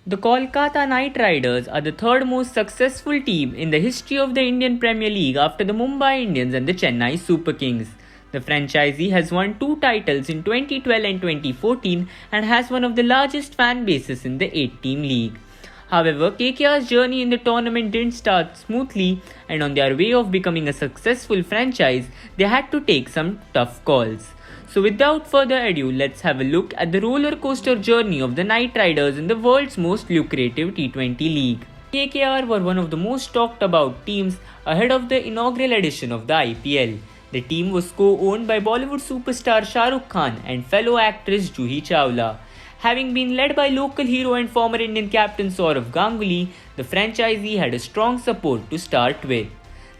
The Kolkata Knight Riders are the third most successful team in the history of the Indian Premier League after the Mumbai Indians and the Chennai Super Kings. The franchisee has won two titles in 2012 and 2014 and has one of the largest fan bases in the 8-team league. However, KKR's journey in the tournament didn't start smoothly, and on their way of becoming a successful franchise, they had to take some tough calls. So without further ado, let's have a look at the roller coaster journey of the Knight Riders in the world's most lucrative T20 league. KKR were one of the most talked about teams ahead of the inaugural edition of the IPL. The team was co-owned by Bollywood superstar Shahrukh Khan and fellow actress Juhi Chawla. Having been led by local hero and former Indian captain Sourav Ganguly, the franchisee had a strong support to start with.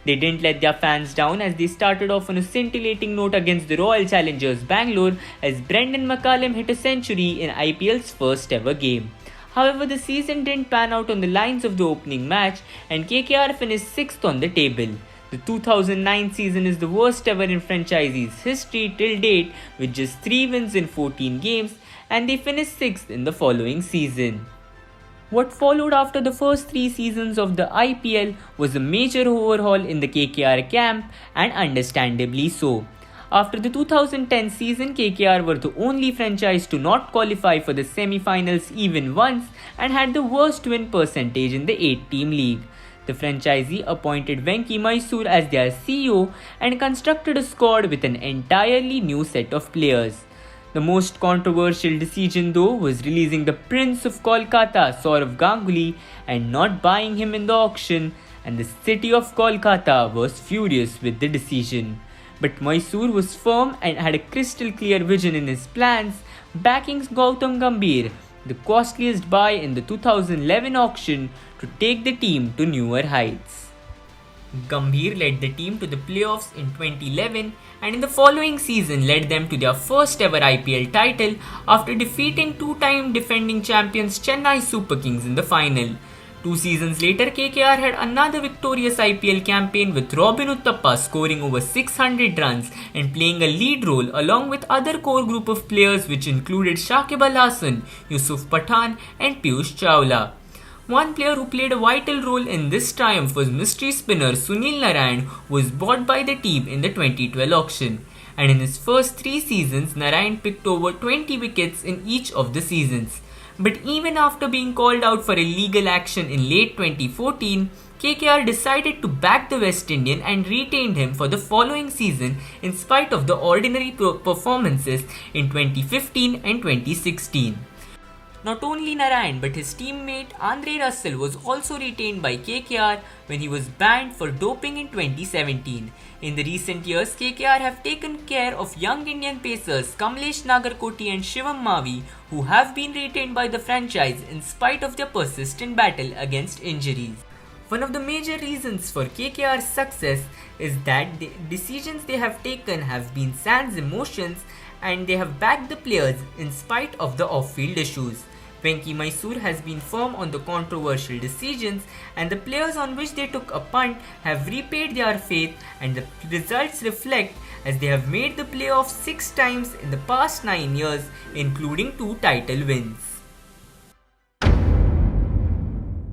They didn't let their fans down as they started off on a scintillating note against the Royal Challengers Bangalore as Brendan McCullum hit a century in IPL's first ever game. However, the season didn't pan out on the lines of the opening match and KKR finished 6th on the table. The 2009 season is the worst ever in franchisee's history till date with just 3 wins in 14 games, and they finished 6th in the following season. What followed after the first 3 seasons of the IPL was a major overhaul in the KKR camp, and understandably so. After the 2010 season, KKR were the only franchise to not qualify for the semi-finals even once and had the worst win percentage in the 8-team league. The franchisee appointed Venki Mysore as their CEO and constructed a squad with an entirely new set of players. The most controversial decision though was releasing the Prince of Kolkata, Sourav Ganguly, and not buying him in the auction, and the city of Kolkata was furious with the decision. But Mysore was firm and had a crystal clear vision in his plans, backing Gautam Gambhir, the costliest buy in the 2011 auction, to take the team to newer heights. Gambhir led the team to the playoffs in 2011 and in the following season led them to their first ever IPL title after defeating two-time defending champions Chennai Super Kings in the final. 2 seasons later, KKR had another victorious IPL campaign with Robin Uthappa scoring over 600 runs and playing a lead role along with other core group of players which included Shakib Al Hasan, Yusuf Pathan and Piyush Chawla. One player who played a vital role in this triumph was mystery spinner Sunil Narine, who was bought by the team in the 2012 auction. And in his first 3 seasons, Narine picked over 20 wickets in each of the seasons. But even after being called out for illegal action in late 2014, KKR decided to back the West Indian and retained him for the following season in spite of the ordinary performances in 2015 and 2016. Not only Narayan but his teammate Andre Russell was also retained by KKR when he was banned for doping in 2017. In the recent years, KKR have taken care of young Indian pacers Kamlesh Nagarkoti and Shivam Mavi, who have been retained by the franchise in spite of their persistent battle against injuries. One of the major reasons for KKR's success is that the decisions they have taken have been sans emotions and they have backed the players in spite of the off-field issues. Venki Mysore has been firm on the controversial decisions, and the players on which they took a punt have repaid their faith, and the results reflect as they have made the playoffs 6 times in the past 9 years, including 2 title wins.